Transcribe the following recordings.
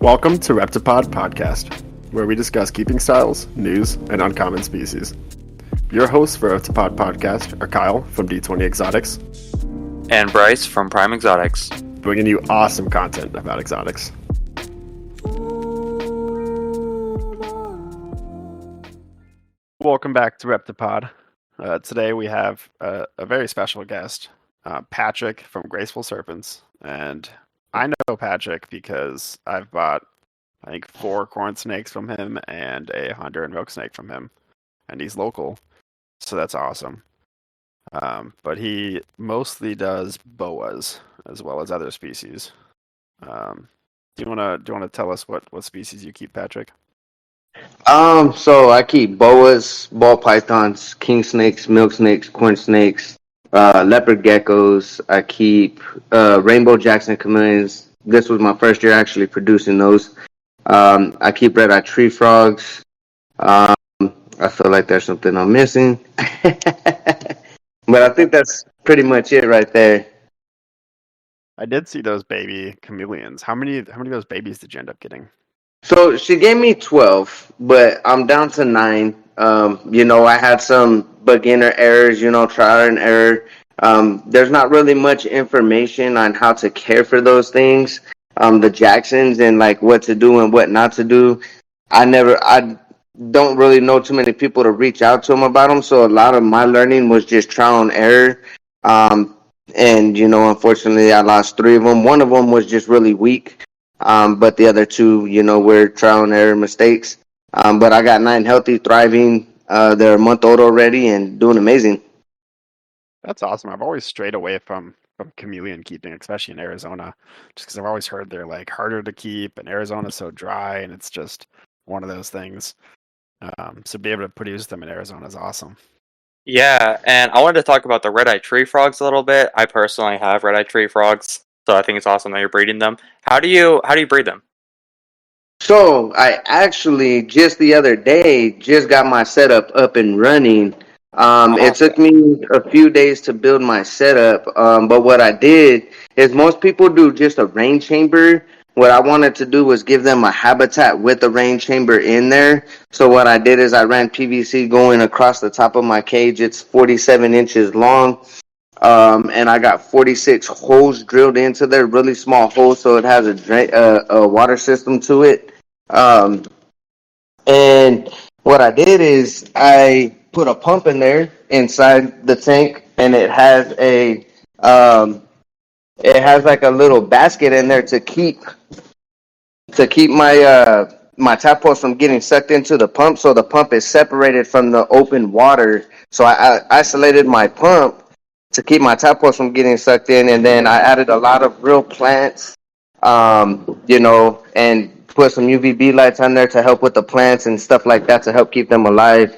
Welcome to Reptipod Podcast, where we discuss keeping styles, news, and uncommon species. Your hosts for Reptipod Podcast are Kyle from D20 Exotics and Bryce from Prime Exotics, bringing you awesome content about exotics. Welcome back to Reptipod. Today we have a very special guest, Patrick from Graceful Serpents, and I know Patrick because I've bought, I think, 4 corn snakes from him and a Honduran milk snake from him, and he's local, so that's awesome. But he mostly does boas as well as other species. Do you wanna tell us what species you keep, Patrick? So I keep boas, ball pythons, king snakes, milk snakes, corn snakes, leopard geckos. I keep rainbow Jackson chameleons. This was my first year actually producing those. I keep red-eye tree frogs. I feel like there's something I'm missing, but I think that's pretty much it right there. I did see those baby chameleons. How many of those babies did you end up getting? So she gave me 12, but I'm down to 9. I had some beginner errors, trial and error. There's not really much information on how to care for those things. The Jacksons and like what to do and what not to do. I don't really know too many people to reach out to them about them. So a lot of my learning was just trial and error. Unfortunately I lost 3 of them. One of them was just really weak. But the other 2, were trial and error mistakes. But I got 9 healthy, thriving. They're a month old already and doing amazing. That's awesome. I've always strayed away from chameleon keeping, especially in Arizona, just because I've always heard they're like harder to keep, and Arizona's so dry, and it's just one of those things. So be able to produce them in Arizona is awesome. Yeah, and I wanted to talk about the red-eye tree frogs a little bit. I personally have red-eye tree frogs, so I think it's awesome that you're breeding them. How do you breed them? So I actually just the other day just got my setup up and running. It took me a few days to build my setup, but what I did is most people do just a rain chamber. What I wanted to do was give them a habitat with a rain chamber in there. So what I did is I ran PVC going across the top of my cage. It's 47 inches long. And I got 46 holes drilled into there, really small holes, so it has a water system to it. And what I did is I put a pump in there inside the tank, and it has like a little basket in there to keep my tadpoles from getting sucked into the pump. So the pump is separated from the open water. So I isolated my pump to keep my tadpoles from getting sucked in, and then I added a lot of real plants, and put some UVB lights on there to help with the plants and stuff like that to help keep them alive.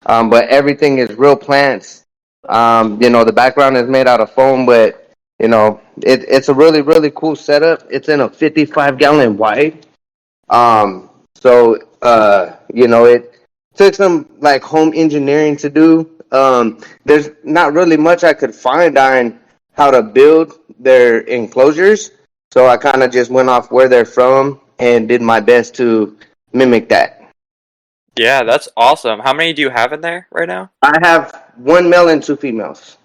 But everything is real plants. The background is made out of foam, but it's a really, really cool setup. It's in a 55-gallon wide. It took some like home engineering to do. There's not really much I could find on how to build their enclosures, so I kind of just went off where they're from and did my best to mimic that. Yeah, that's awesome. How many do you have in there right now? I have 1 male and 2 females.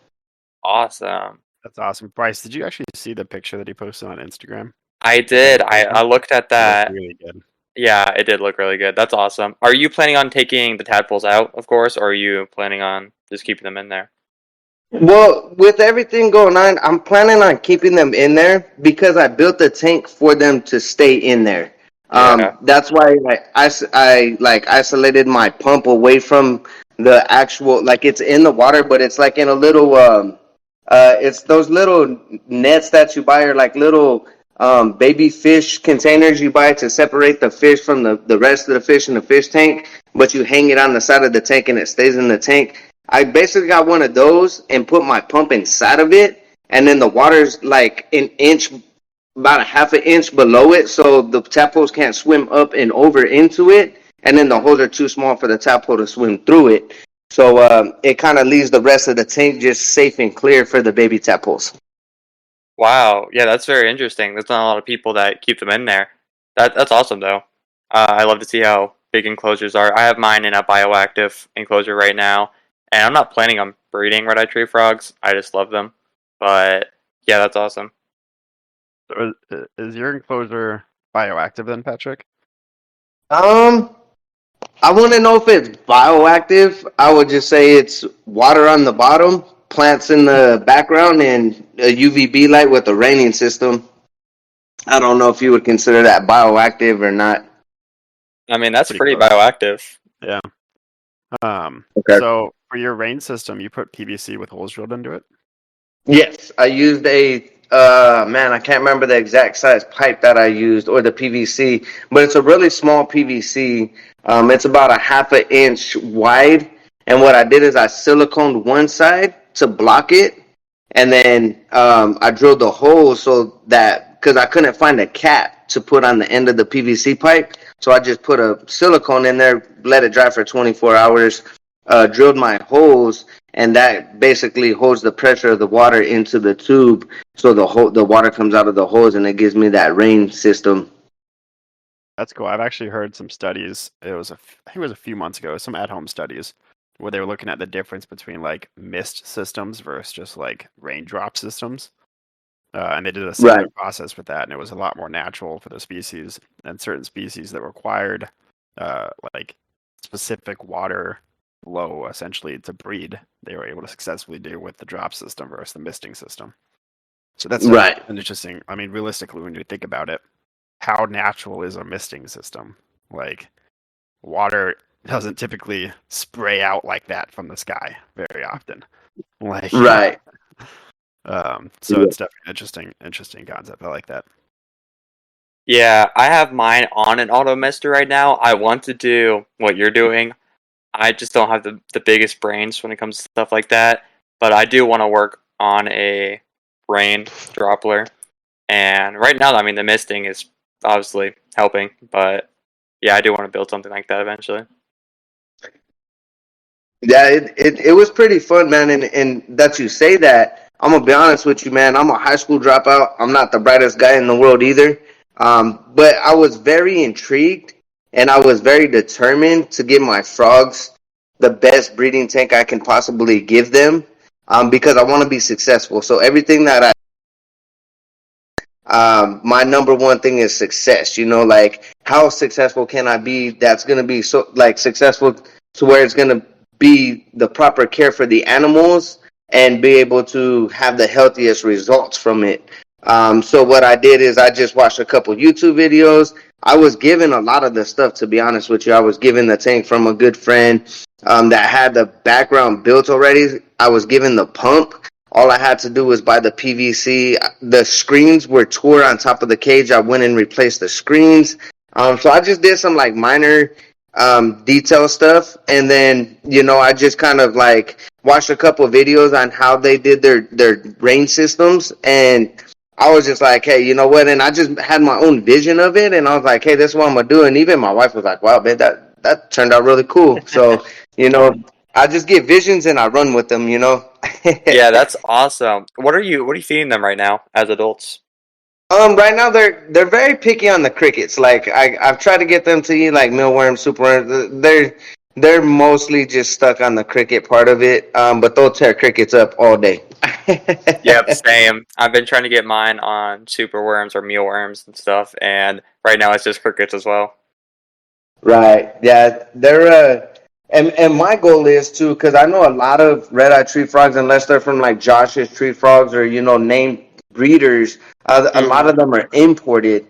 Awesome. That's awesome. Bryce, did you actually see the picture that he posted on Instagram? I did. I looked at that. Really good. Yeah, it did look really good. That's awesome. Are you planning on taking the tadpoles out, of course, or are you planning on just keeping them in there? Well, with everything going on, I'm planning on keeping them in there because I built the tank for them to stay in there. That's why I isolated my pump away from the actual, like it's in the water, but it's like in a little, it's those little nets that you buy are like little baby fish containers you buy to separate the fish from the rest of the fish in the fish tank, but you hang it on the side of the tank and it stays in the tank. I basically got one of those and put my pump inside of it, and then the water's like about a half an inch below it, so the tadpoles can't swim up and over into it, and then the holes are too small for the tadpole to swim through it. So it kind of leaves the rest of the tank just safe and clear for the baby tadpoles. Wow. Yeah, that's very interesting. There's not a lot of people that keep them in there. That's awesome though. I love to see how big enclosures are. I have mine in a bioactive enclosure right now, and I'm not planning on breeding red-eye tree frogs. I just love them. But yeah, that's awesome. So is your enclosure bioactive then, Patrick? I want to know if it's bioactive. I would just say it's water on the bottom, plants in the background, and a UVB light with a raining system. I don't know if you would consider that bioactive or not. I mean, that's pretty close. bioactive. Yeah. Okay. So for your rain system, you put PVC with holes drilled into it? Yes, I used a man, I can't remember the exact size pipe that I used or the PVC, but it's a really small PVC. It's about a half an inch wide, and what I did is I siliconed one side to block it, and then I drilled the hole so that because I couldn't find a cap to put on the end of the PVC pipe, so I just put a silicone in there, let it dry for 24 hours, drilled my holes, and that basically holds the pressure of the water into the tube, so the water comes out of the holes, and it gives me that rain system. That's cool. I've actually heard some studies. I think it was a few months ago, some at-home studies where they were looking at the difference between like mist systems versus just like raindrop systems. And they did a similar process with that, and it was a lot more natural for the species. And certain species that required like specific water flow essentially to breed, they were able to successfully do with the drop system versus the misting system. So that's Right. an interesting. I mean, realistically, when you think about it, how natural is a misting system? Like, water doesn't typically spray out like that from the sky very often. Like, Right. So it's definitely an interesting concept. I like that. Yeah, I have mine on an auto mister right now. I want to do what you're doing. I just don't have the biggest brains when it comes to stuff like that. But I do want to work on a rain droppler. And right now, I mean, the misting is obviously helping. But yeah, I do want to build something like that eventually. Yeah, it was pretty fun, man. And that you say that, I'm gonna be honest with you, man. I'm a high school dropout. I'm not the brightest guy in the world either. But I was very intrigued, and I was very determined to give my frogs the best breeding tank I can possibly give them, because I want to be successful. So everything that my number one thing is success. You know, like how successful can I be? That's gonna be so like successful to where it's gonna be the proper care for the animals and be able to have the healthiest results from it. So what I did is I just watched a couple YouTube videos. I was given a lot of the stuff, to be honest with you. I was given the tank from a good friend that had the background built already. I was given the pump. All I had to do was buy the PVC. The screens were tore on top of the cage. I went and replaced the screens. So I just did some like minor detail stuff, and then I just kind of like watched a couple of videos on how they did their rain systems, and I was just like, hey, you know what? And I just had my own vision of it, and I was like, hey, this is what I'm gonna do. And even my wife was like, wow, man, that turned out really cool. So I just get visions and I run with them. Yeah, that's awesome. What are you feeding them right now as adults? Right now they're very picky on the crickets. Like I've tried to get them to eat like mealworms, superworms. They're mostly just stuck on the cricket part of it. But they'll tear crickets up all day. Yep, same. I've been trying to get mine on superworms or mealworms and stuff, and right now it's just crickets as well. Right. Yeah. They're and my goal is to, because I know a lot of red-eye tree frogs, unless they're from like Josh's tree frogs or named breeders, a lot of them are imported.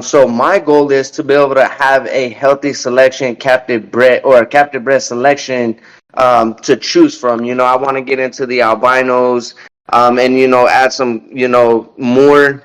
So my goal is to be able to have a healthy selection, captive bred or a captive bred selection to choose from. I want to get into the albinos, and add some more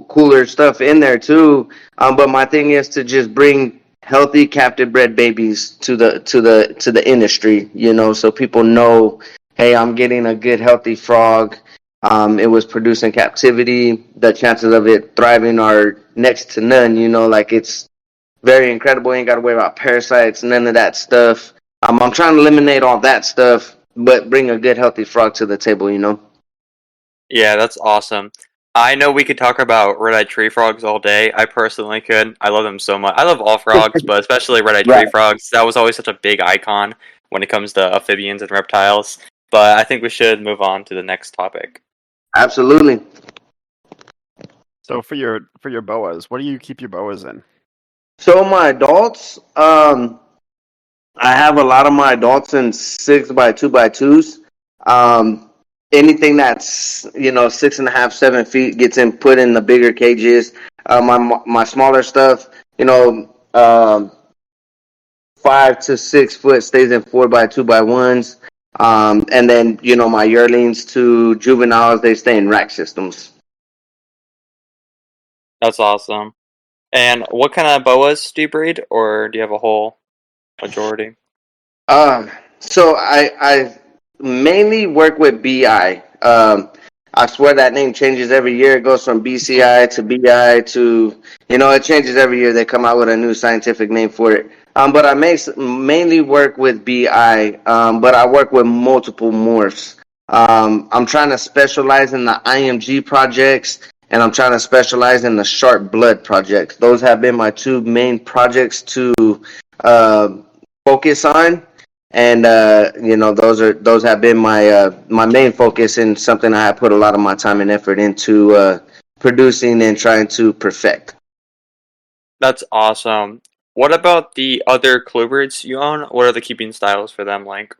cooler stuff in there too. But my thing is to just bring healthy captive bred babies to the industry, so people know, hey, I'm getting a good healthy frog. It was produced in captivity. The chances of it thriving are next to none. Like it's very incredible. You ain't got to worry about parasites, none of that stuff. I'm trying to eliminate all that stuff, but bring a good healthy frog to the table. Yeah, that's awesome. I know we could talk about red-eyed tree frogs all day. I personally could. I love them so much. I love all frogs, but especially red-eyed tree Right. frogs. That was always such a big icon when it comes to amphibians and reptiles. But I think we should move on to the next topic. Absolutely. So for your boas, what do you keep your boas in? So my adults, I have a lot of my adults in 6x2x2s. Um, Anything that's 6.5, 7 feet gets put in the bigger cages. My smaller stuff, 5 to 6 foot stays in 4x2x1s. And then my yearlings to juveniles, they stay in rack systems. That's awesome. And what kind of boas do you breed, or do you have a whole majority? So I mainly work with BI. I swear that name changes every year. It goes from BCI to BI to, it changes every year. They come out with a new scientific name for it. But I mainly work with BI, but I work with multiple morphs. I'm trying to specialize in the IMG projects, and I'm trying to specialize in the sharp blood projects. Those have been my two main projects to uh, focus on, and those have been my main focus, and something I have put a lot of my time and effort into producing and trying to perfect. That's awesome. What about the other colubrids you own? What are the keeping styles for them like?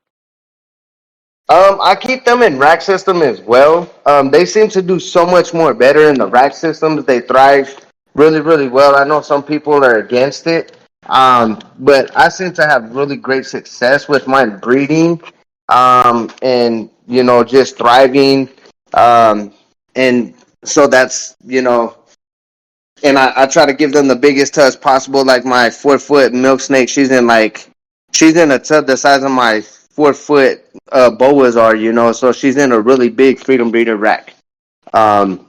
I keep them in rack system as well. They seem to do so much more better in the rack systems. They thrive really, really well. I know some people are against it, but I seem to have really great success with my breeding, and just thriving. And so that's and I try to give them the biggest tubs possible. Like my 4 foot milk snake, she's in a tub the size of my 4 foot boas are, so she's in a really big freedom breeder rack. Um,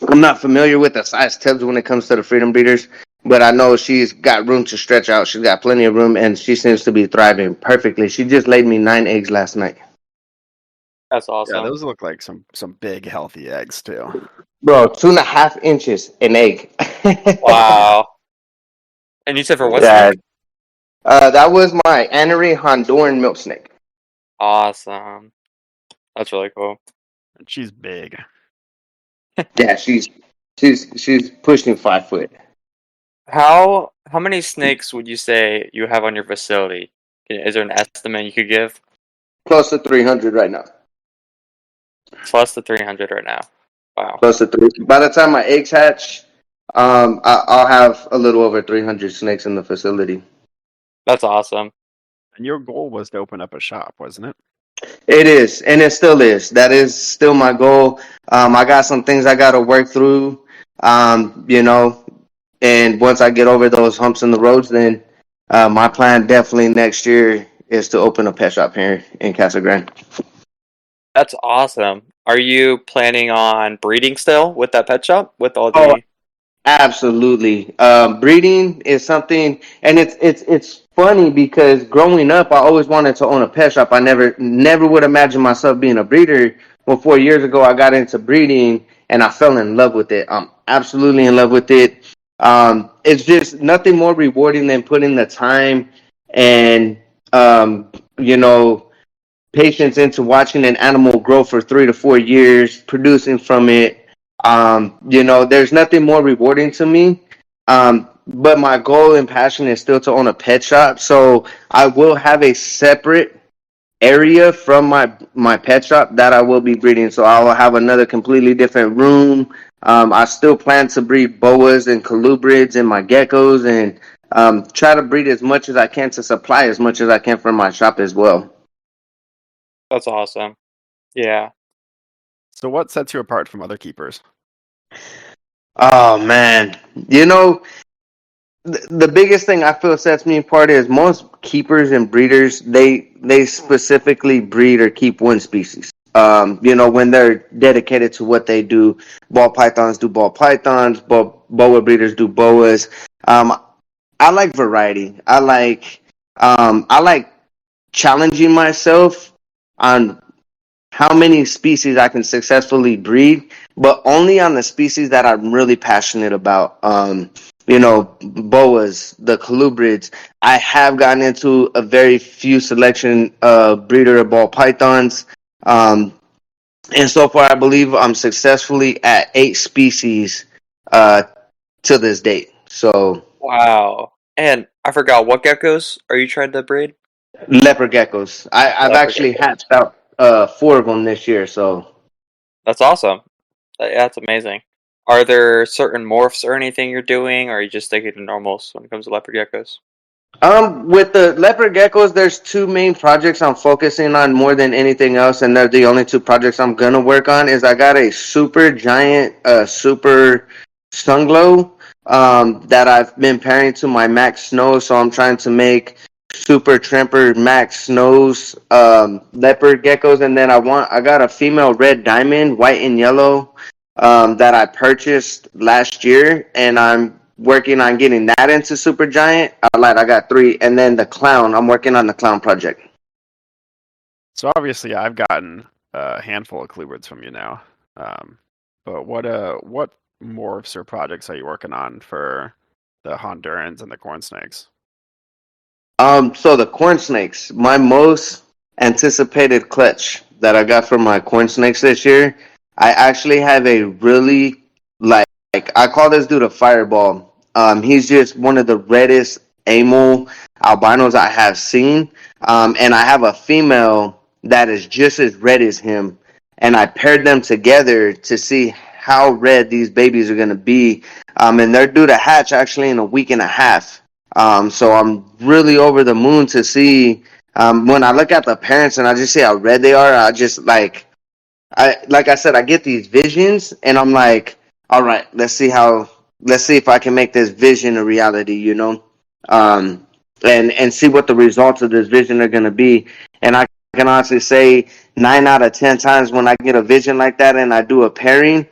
I'm not familiar with the size tubs when it comes to the freedom breeders, but I know she's got room to stretch out. She's got plenty of room, and she seems to be thriving perfectly. She just laid me 9 eggs last night. That's Yeah, awesome. those look like some big healthy eggs too. Bro, 2.5 inches an egg. Wow. And you said for what Yeah. snake? That was my Anery Honduran milk snake. Awesome. That's really cool. And she's big. Yeah, she's pushing 5 foot. How many snakes would you say you have on your facility? Is there an estimate you could give? Close to 300 right now. Plus the 300 right now. Wow. Close to 3. By the time my eggs hatch, I'll have a little over 300 snakes in the facility. That's awesome. And your goal was to open up a shop, wasn't it? It is, and it still is. That is still my goal. I got some things I got to work through, and once I get over those humps in the roads, then my plan definitely next year is to open a pet shop here in Casa Grande. That's awesome. Are you planning on breeding still with that pet shop? With all Oh, the absolutely. Breeding is something, and it's funny because growing up, I always wanted to own a pet shop. I never would imagine myself being a breeder. Well, 4 years ago, I got into breeding, and I fell in love with it. I'm absolutely in love with it. It's just nothing more rewarding than putting the time and um, you know patience into watching an animal grow for 3 to 4 years, producing from it. There's nothing more rewarding to me. But my goal and passion is still to own a pet shop. So I will have a separate area from my pet shop that I will be breeding. So I will have another completely different room. I still plan to breed boas and colubrids and my geckos, and try to breed as much as I can to supply as much as I can from my shop as well. That's awesome. Yeah. So what sets you apart from other keepers? Oh man, the biggest thing I feel sets me apart is most keepers and breeders, they specifically breed or keep one species. When they're dedicated to what they do, ball pythons do ball pythons, boa breeders do boas. I like variety. I like challenging myself on how many species I can successfully breed, but only on the species that I'm really passionate about. Boas, the colubrids. I have gotten into a very few selection breeder of ball pythons. And so far, I believe I'm successfully at 8 species to this date. So, Wow. And I forgot, what geckos are you trying to breed? leopard geckos. I've Leopard actually geckos. hatched out 4 of them this year. So, That's awesome. That's amazing. Are there certain morphs or anything you're doing, or are you just sticking to normals when it comes to leopard geckos? with the leopard geckos, there's 2 main projects I'm focusing on more than anything else, and they're the only 2 projects I'm gonna work on. Is I got a super giant, super sunglow that I've been pairing to my Max Snow, so I'm trying to make super tramper Max Snows leopard geckos, and then I got a female red diamond, white and yellow, that I purchased last year, and I'm working on getting that into super giant. I got 3, and then the clown. I'm working on the clown project. So obviously, I've gotten a handful of colubrids from you now. But what morphs or projects are you working on for the Hondurans and the corn snakes? So the corn snakes, my most anticipated clutch that I got from my corn snakes this year. I actually have a really like I call this dude a fireball. He's just one of the reddest amel albinos I have seen. And I have a female that is just as red as him, and I paired them together to see how red these babies are gonna be. And they're due to hatch actually in a week and a half. So I'm really over the moon to see when I look at the parents and I just see how red they are. I just like I said, I get these visions and I'm like, all right, let's see if I can make this vision a reality, and see what the results of this vision are going to be. And I can honestly say 9 out of 10 times when I get a vision like that and I do a pairing,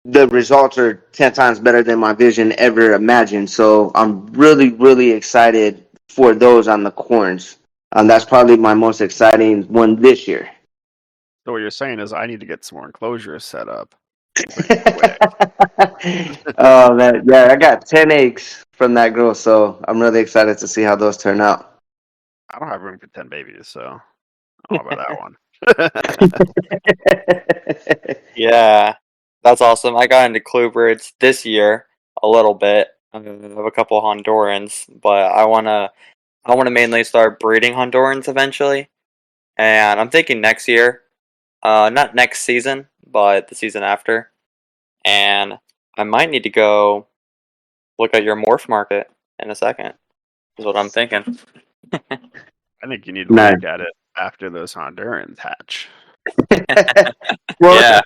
the results are 10 times better than my vision ever imagined. So I'm really, really excited for those on the corns. That's probably my most exciting one this year. So what you're saying is I need to get some more enclosures set up. Oh man, yeah, I got 10 eggs from that girl, so I'm really excited to see how those turn out. I don't have room for 10 babies, so I don't know about that one. Yeah, that's awesome. I got into colubrids this year a little bit. I have a couple Hondurans, but I wanna mainly start breeding Hondurans eventually. And I'm thinking next year, not next season, but the season after. And I might need to go look at your morph market in a second. Is what I'm thinking. I think you need to Nice. look at it after those Hondurans hatch. Well, Yeah.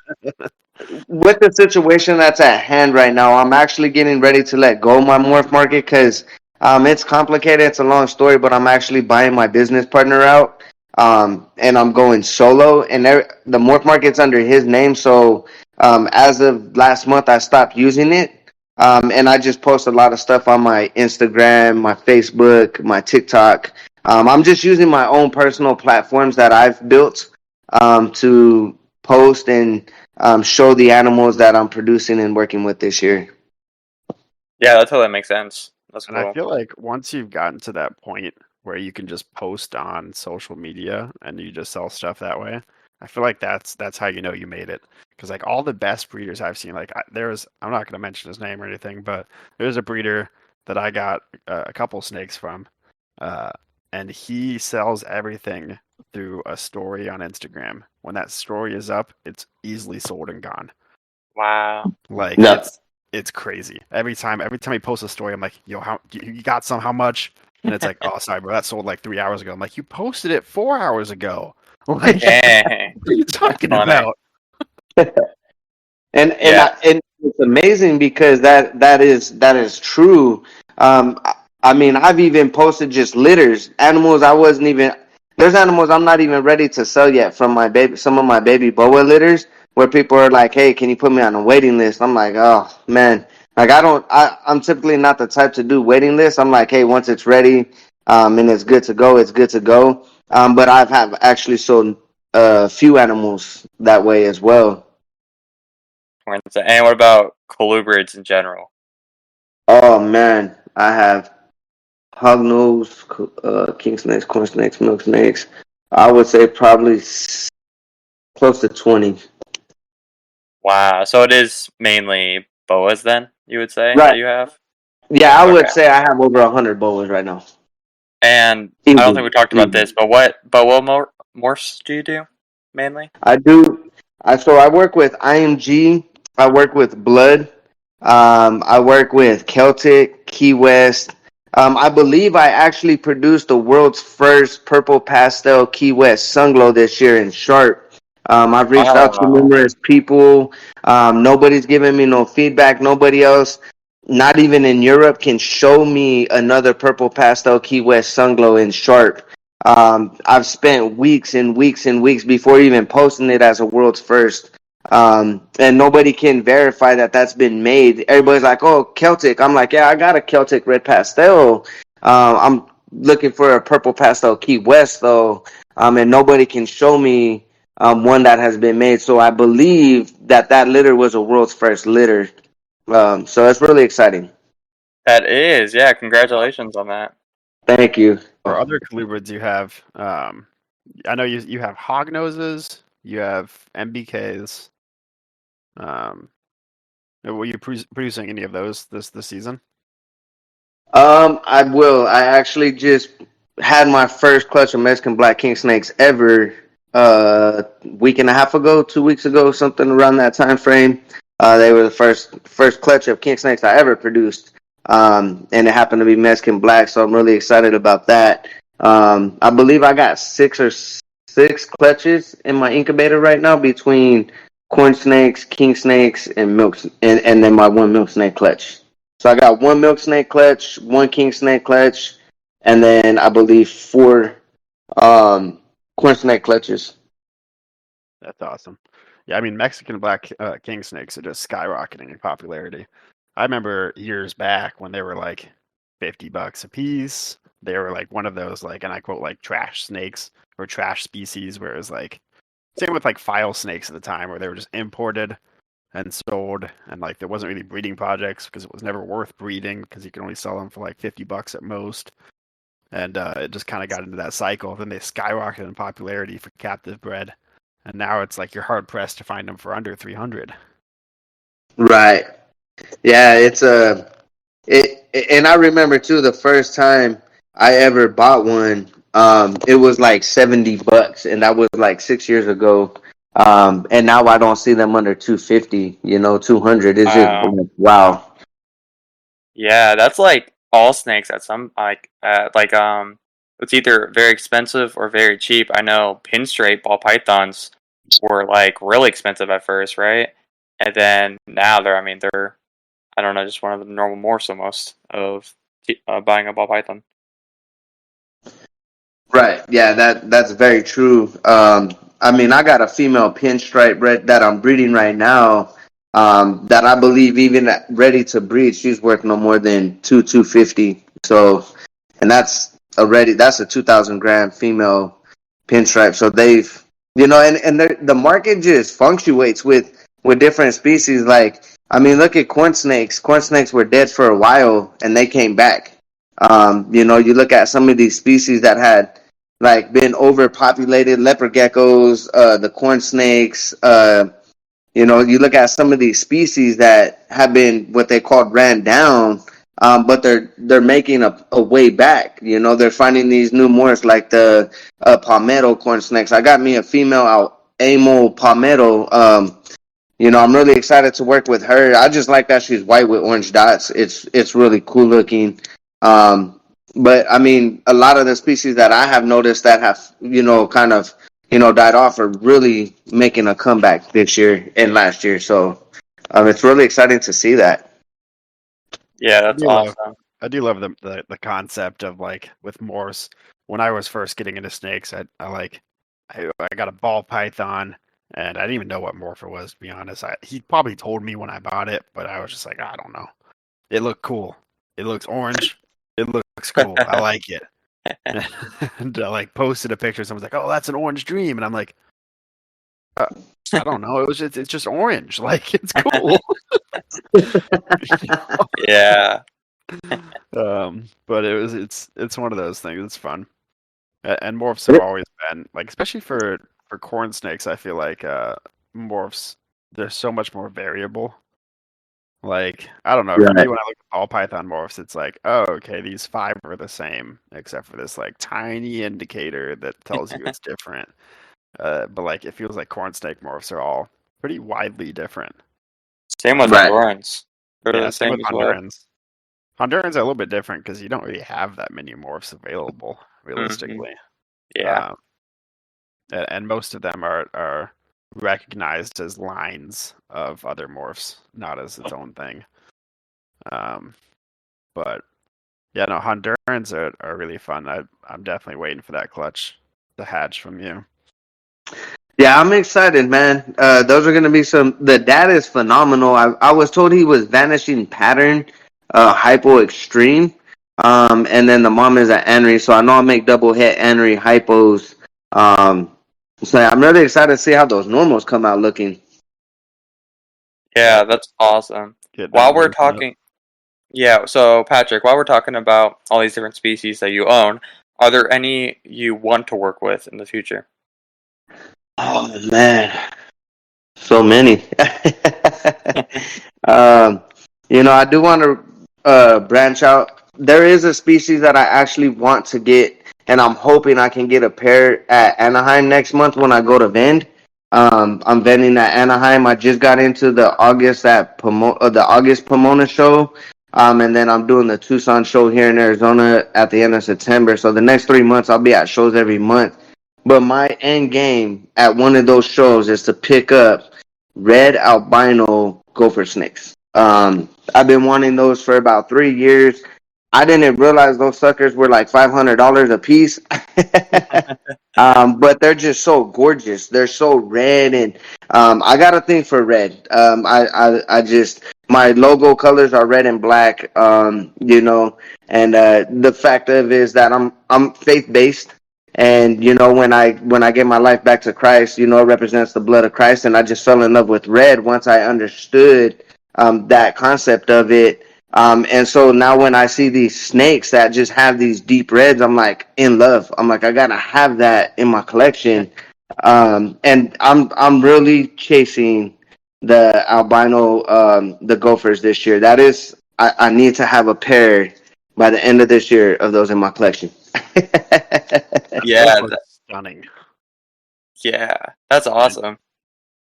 with the situation that's at hand right now, I'm actually getting ready to let go of my morph market because it's complicated. It's a long story, but I'm actually buying my business partner out, and I'm going solo. And the morph market's under his name, so as of last month, I stopped using it. And I just post a lot of stuff on my Instagram, my Facebook, my TikTok. I'm just using my own personal platforms that I've built to post and show the animals that I'm producing and working with this year. Yeah, that totally makes sense. That's And I cool. feel like once you've gotten to that point where you can just post on social media and you just sell stuff that way, I feel like that's how you know you made it. Because like all the best breeders I've seen, like I'm not going to mention his name or anything, but there's a breeder that I got a couple snakes from, and he sells everything through a story on Instagram. When that story is up, it's easily sold and gone. Wow. Like No. it's crazy. Every time he posts a story, I'm like, yo, how you got some? How much? And it's like, oh, sorry, bro, that sold like 3 hours ago. I'm like, you posted it 4 hours ago. Like, Dang. what are you talking Funny. about? And Yeah. and it's amazing because that is true. I mean, I've even posted just litters, animals I wasn't even. There's animals I'm not even ready to sell yet from my baby. Some of my baby boa litters, where people are like, "Hey, can you put me on a waiting list?" I'm like, "Oh man." Like I'm typically not the type to do waiting lists. I'm like, hey, once it's ready, and it's good to go, it's good to go. But I've have actually sold a few animals that way as well. And what about colubrids in general? Oh man, I have hognose, king snakes, corn snakes, milk snakes. I would say probably close to 20. Wow. So it is mainly boas then, you would say, that Right. you have? Yeah, I Okay. would say I have over 100 boas right now. And I don't think Easy. we talked about this, but what morphs do you do mainly? I do. I work with IMG. I work with Blood. I work with Celtic, Key West. I believe I actually produced the world's first purple pastel Key West sunglow this year in Sharp. I've reached out to Oh, numerous people. Nobody's giving me no feedback. Nobody else, not even in Europe, can show me another purple pastel Key West sunglow in Sharp. I've spent weeks and weeks and weeks before even posting it as a world's first. And nobody can verify that that's been made. Everybody's like, "Oh, Celtic." I'm like, "Yeah, I got a Celtic red pastel." I'm looking for a purple pastel Key West though, and nobody can show me one that has been made. So I believe that litter was a world's first litter. So it's really exciting. that is. Yeah, congratulations on that. Thank you. For other colubrids, you have, I know you have hog noses, you have MBKs. Were you producing any of those this season? I will. I actually just had my first clutch of Mexican black king snakes ever week and a half ago, 2 weeks ago, something around that time frame. They were the first clutch of king snakes I ever produced. And it happened to be Mexican black, so I'm really excited about that. I believe I got six clutches in my incubator right now between corn snakes, king snakes, and and then my one milk snake clutch. So I got one milk snake clutch, one king snake clutch, and then I believe four corn snake clutches. That's awesome. Yeah, I mean Mexican black king snakes are just skyrocketing in popularity. I remember years back when they were like $50 a piece. They were like one of those like, and I quote, like trash snakes or trash species, where it was like same with like file snakes at the time, where they were just imported and sold, and like there wasn't really breeding projects because it was never worth breeding because you could only sell them for like $50 at most. And it just kind of got into that cycle. Then they skyrocketed in popularity for captive bred, and now it's like you're hard pressed to find them for under 300. Right. Yeah, and I remember too the first time I ever bought one. It was like $70, and that was like 6 years ago. And now I don't see them under 250. 200. It's just Wow. wow. Yeah, that's like all snakes at some it's either very expensive or very cheap. I know pinstripe ball pythons were like really expensive at first, right? And then now they're I don't know, just one of the normal morphs almost of buying a ball python. Right. Yeah, that's very true. I mean, I got a female pinstripe red that I'm breeding right now. That I believe even ready to breed, she's worth no more than 250. So, and that's a 2,000 gram female pinstripe. So they've and the market just fluctuates with different species. Like, I mean, look at corn snakes. Corn snakes were dead for a while and they came back. You look at some of these species that had like been overpopulated, leopard geckos, the corn snakes. You look at some of these species that have been what they called ran down, but they're making a way back. They're finding these new morphs like the palmetto corn snakes. I got me a female Amo palmetto. I'm really excited to work with her. I just like that she's white with orange dots. It's really cool looking. But I mean, a lot of the species that I have noticed that have kind of died off are really making a comeback this year and last year. So it's really exciting to see that. Yeah, I that's do love, awesome. I do love the concept of like with morphs. When I was first getting into snakes, I got a ball python, and I didn't even know what morph it was, to be honest. He probably told me when I bought it, but I was just like, I don't know. It looked cool. It looks orange. It looks cool. I like it. And I like posted a picture. Someone's like, "Oh, that's an orange dream," and I'm like, I don't know. It's just orange. Like it's cool. Yeah. But it's one of those things. It's fun. And morphs have always been like, especially for corn snakes. I feel like morphs they're so much more variable. Like I don't know. For me, Right. when I look at ball python morphs, it's like, oh, okay, these five are the same, except for this like tiny indicator that tells you it's different. But like it feels like corn snake morphs are all pretty widely different. Same with Right. Hondurans. They're Yeah, the same same with as well. Hondurans. Hondurans are a little bit different because you don't really have that many morphs available, realistically. Yeah. Um, and most of them are recognized as lines of other morphs, not as its own thing. But yeah, no, Hondurans are really fun. I'm definitely waiting for that clutch to hatch from you. Yeah, I'm excited, man. Those are going to be some. The data is phenomenal. I was told he was vanishing pattern, hypo extreme, and then the mom is at Henry. So I know I'll make double hit Henry hypos. So yeah, I'm really excited to see how those normals come out looking. Yeah, that's awesome. Get While them we're juicing up. talking, yeah, so Patrick, while we're talking about all these different species that you own, are there any you want to work with in the future? Oh man, so many. um, I do want to branch out. There is a species that I actually want to get, and I'm hoping I can get a pair at Anaheim next month when I go to vend. I'm vending at Anaheim. I just got into the August Pomona show, and then I'm doing the Tucson show here in Arizona at the end of September. So the next 3 months, I'll be at shows every month. But my end game at one of those shows is to pick up red albino gopher snakes. I've been wanting those for about 3 years. I didn't realize those suckers were like $500 a piece. But they're just so gorgeous. They're so red, and I got a thing for red. I just my logo colors are red and black. And the fact of it is that I'm faith based. And when I get my life back to Christ, it represents the blood of Christ, and I just fell in love with red once I understood that concept of it. And so now when I see these snakes that just have these deep reds, I'm like in love. I'm like, I gotta have that in my collection. And I'm really chasing the albino the gophers this year. That is, I need to have a pair by the end of this year of those in my collection. Yeah, Stunning. yeah, that's awesome.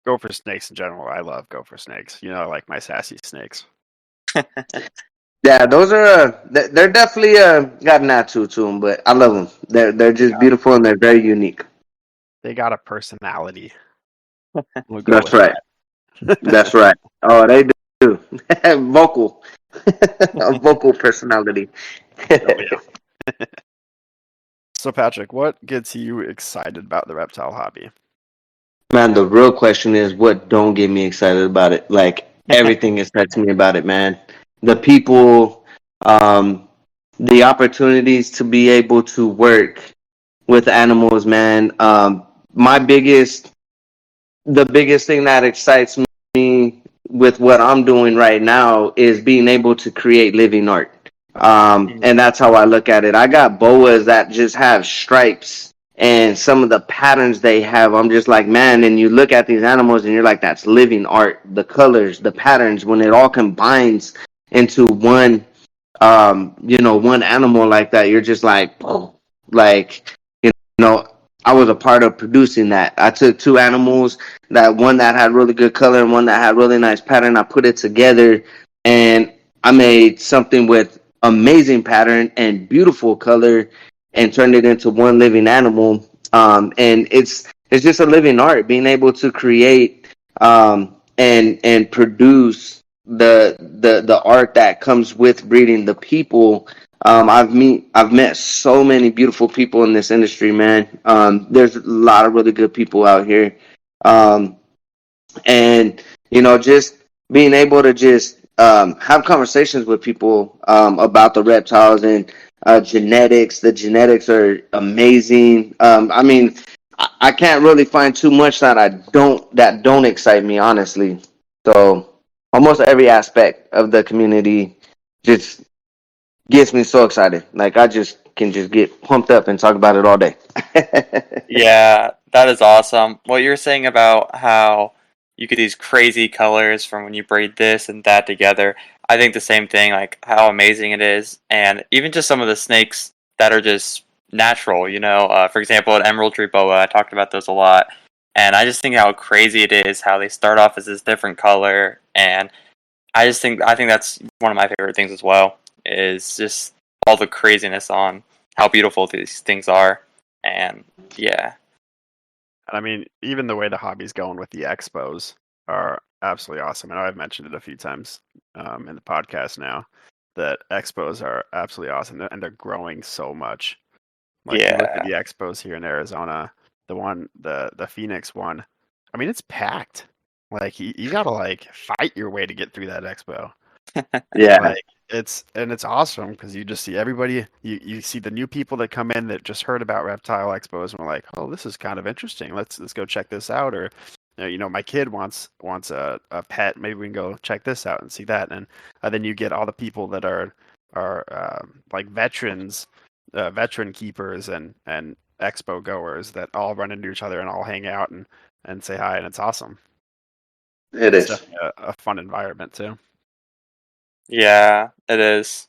Gopher snakes in general. I love gopher snakes. I like my sassy snakes. Yeah, those are they're definitely got an attitude to them, but I love them. They're just beautiful and they're very unique. They got a personality. We'll go That's with right. that. That's right. Oh, they do. Vocal, a vocal personality. Oh, yeah. So Patrick, what gets you excited about the reptile hobby? Man, the real question is what don't get me excited about it. Like everything excites me about it, man. The people, the opportunities to be able to work with animals, man. The biggest thing that excites me with what I'm doing right now is being able to create living art. And that's how I look at it. I got boas that just have stripes and some of the patterns they have. I'm just like, man, and you look at these animals and you're like, that's living art. The colors, the patterns, when it all combines into one animal like that, you're just like, oh, like, I was a part of producing that. I took two animals, one that had really good color and one that had really nice pattern. I put it together and I made something with amazing pattern and beautiful color and turned it into one living animal. And it's just a living art, being able to create and produce the art that comes with breeding the people. I've met so many beautiful people in this industry, man. There's a lot of really good people out here, and just being able to just have conversations with people about the reptiles and genetics. The genetics are amazing. I mean, I can't really find too much that don't excite me, honestly. So almost every aspect of the community just gets me so excited. Like I just can just get pumped up and talk about it all day. Yeah, that is awesome. What you're saying about how you get these crazy colors from when you braid this and that together, I think the same thing, like how amazing it is. And even just some of the snakes that are just natural, for example, an emerald tree boa, I talked about those a lot. And I just think how crazy it is how they start off as this different color. And I think that's one of my favorite things as well, is just all the craziness on how beautiful these things are. And yeah. I mean, even the way the hobby's going with the expos are absolutely awesome. I know I've mentioned it a few times in the podcast now that expos are absolutely awesome and they're growing so much. Like you look at the expos here in Arizona, the Phoenix one. I mean, it's packed. Like you gotta like fight your way to get through that expo. Yeah. Like it's awesome because you just see everybody. You see the new people that come in that just heard about reptile expos and we're like, oh, this is kind of interesting. Let's go check this out. Or my kid wants a pet. Maybe we can go check this out and see that. And then you get all the people that are like veterans, veteran keepers and expo goers that all run into each other and all hang out and say hi, and it's awesome. It's definitely a fun environment too. Yeah, it is.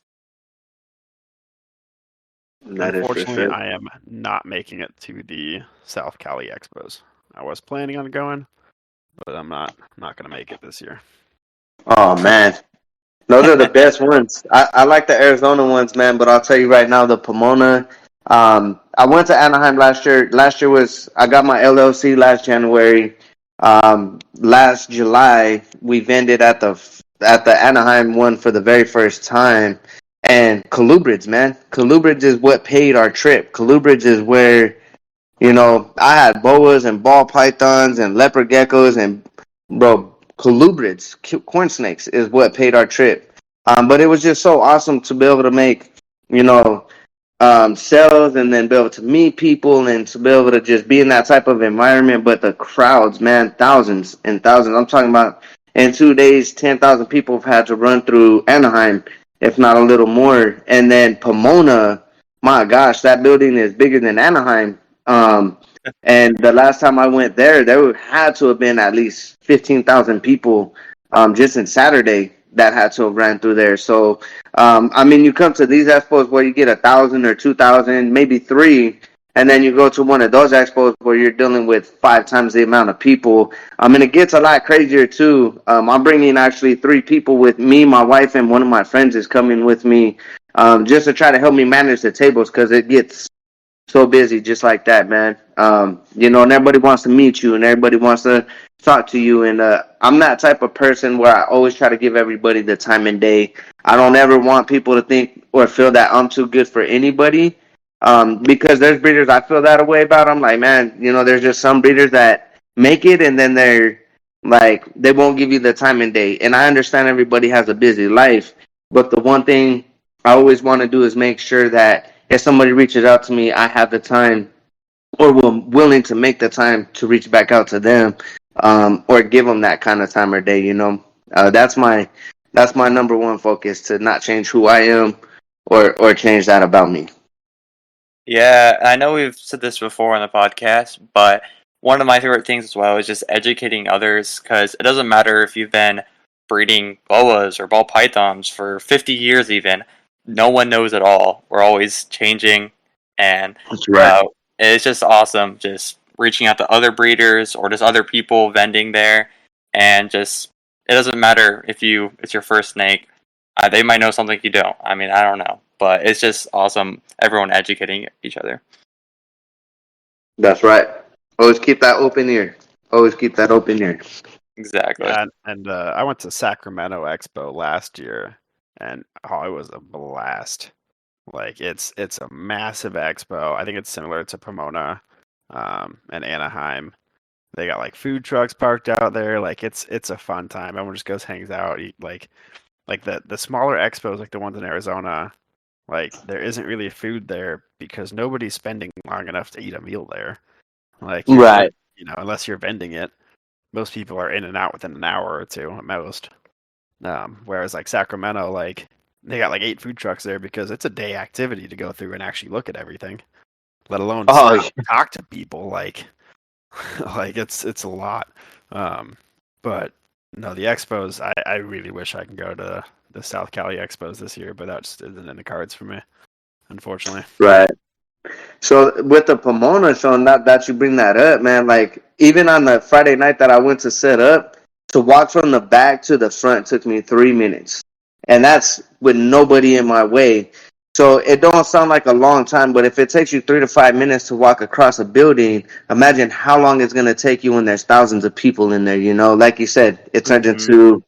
That is for Unfortunately, sure. I am not making it to the South Cali Expos. I was planning on going, but I'm not going to make it this year. Oh man, those are the best ones. I like the Arizona ones, man. But I'll tell you right now, the Pomona. I went to Anaheim last year. I got my LLC last January. Last July we vended at the Anaheim one for the very first time. And colubrids, man. Colubrids is what paid our trip. Colubrids is where I had boas and ball pythons and leopard geckos and bro, colubrids, corn snakes is what paid our trip. But it was just so awesome to be able to make, you know, sales and then be able to meet people and to be able to just be in that type of environment. But the crowds, man, thousands and thousands. I'm talking about in 2 days, 10,000 people have had to run through Anaheim, if not a little more. And then Pomona, my gosh, that building is bigger than Anaheim. And the last time I went there had to have been at least 15,000 people just in Saturday that had to have ran through there. So, I mean, you come to these expos where you get 1,000 or 2,000, maybe three, and then you go to one of those expos where you're dealing with 5 times the amount of people. I mean, it gets a lot crazier too. I'm bringing actually 3 people with me. My wife and one of my friends is coming with me just to try to help me manage the tables because it gets so busy just like that, man. And everybody wants to meet you and everybody wants to talk to you. And I'm that type of person where I always try to give everybody the time and day. I don't ever want people to think or feel that I'm too good for anybody. Because there's breeders I feel that way about. I'm like, man, there's just some breeders that make it and then they're like, they won't give you the time and day. And I understand everybody has a busy life, but the one thing I always want to do is make sure that if somebody reaches out to me, I have the time or willing to make the time to reach back out to them or give them that kind of time or day. That's my number one focus, to not change who I am or change that about me. Yeah, I know we've said this before on the podcast, but one of my favorite things as well is just educating others, because it doesn't matter if you've been breeding boas or ball pythons for 50 years even, no one knows it all. We're always changing, and That's right. it's just awesome just reaching out to other breeders or just other people vending there, and just, it doesn't matter if it's your first snake. They might know something you don't. I mean, I don't know. But it's just awesome, everyone educating each other. That's right. Always keep that open ear. Always keep that open ear. Exactly. Yeah, and I went to Sacramento Expo last year, and it was a blast. Like it's a massive expo. I think it's similar to Pomona and Anaheim. They got like food trucks parked out there. Like it's a fun time. Everyone just goes, hangs out, eat, like the smaller expos, like the ones in Arizona. Like there isn't really food there because nobody's spending long enough to eat a meal there. Like, Right. unless you're vending it, most people are in and out within an hour or two at most. Whereas like Sacramento, like they got like 8 food trucks there because it's a day activity to go through and actually look at everything, let alone talk to people. Like, like it's a lot. But no, the expos. I really wish I can go to the South Cali expos this year, but that just isn't in the cards for me, unfortunately. Right. So with the Pomona show, not that you bring that up, man, like even on the Friday night that I went to set up, to walk from the back to the front took me 3 minutes. And that's with nobody in my way. So it don't sound like a long time, but if it takes you 3 to 5 minutes to walk across a building, imagine how long it's going to take you when there's thousands of people in there, Like you said, it turns into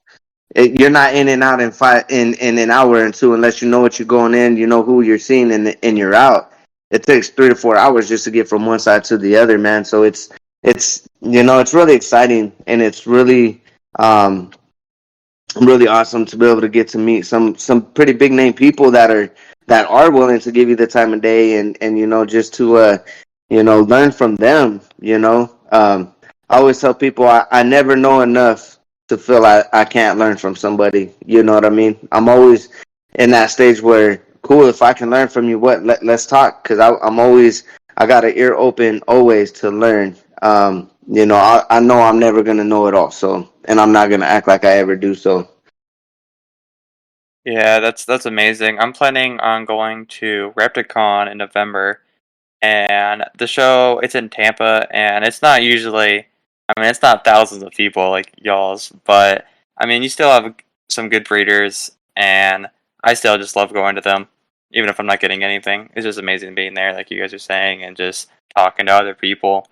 you're not in and out in an hour or two unless you know what you're going in, you know who you're seeing, and you're out. It takes 3 to 4 hours just to get from one side to the other, man. So it's it's really exciting, and it's really really awesome to be able to get to meet some pretty big name people that are willing to give you the time of day, and just to learn from them. I always tell people I never know enough to feel I can't learn from somebody. You know what I mean? I'm always in that stage where, cool, if I can learn from you, let's talk, because I got an ear open always to learn. I know I'm never gonna know it all, and I'm not gonna act like I ever do so. Yeah, that's amazing. I'm planning on going to Repticon in November, and the show, it's in Tampa, and it's not usually, it's not thousands of people like y'all's, but you still have some good breeders, and I still just love going to them, even if I'm not getting anything. It's just amazing being there, like you guys are saying, and just talking to other people,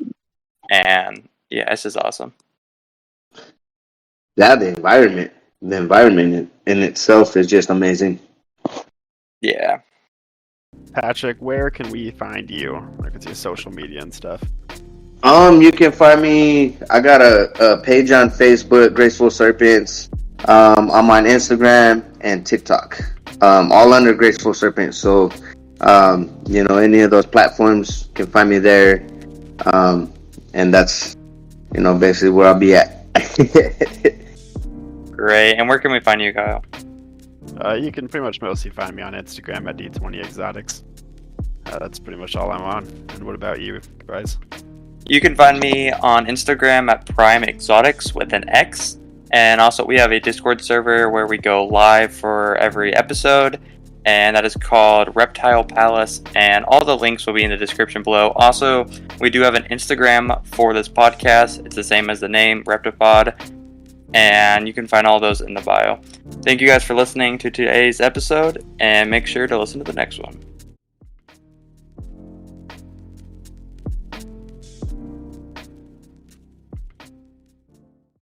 and yeah, it's just awesome. Yeah, the environment in itself is just amazing. Yeah. Patrick, where can we find you? Like, it's your social media and stuff. You can find me. I got a page on Facebook, Graceful Serpents. I'm on Instagram and TikTok, all under Graceful Serpents. So, any of those platforms can find me there. And that's, basically where I'll be at. Great. And where can we find you, Kyle? You can pretty much mostly find me on Instagram at D20Exotics. That's pretty much all I'm on. And what about you guys? You can find me on Instagram at Prime Exotics with an X. And also, we have a Discord server where we go live for every episode, and that is called Reptile Palace, and all the links will be in the description below. Also, we do have an Instagram for this podcast. It's the same as the name, Reptipod, and you can find all those in the bio. Thank you guys for listening to today's episode, and make sure to listen to the next one.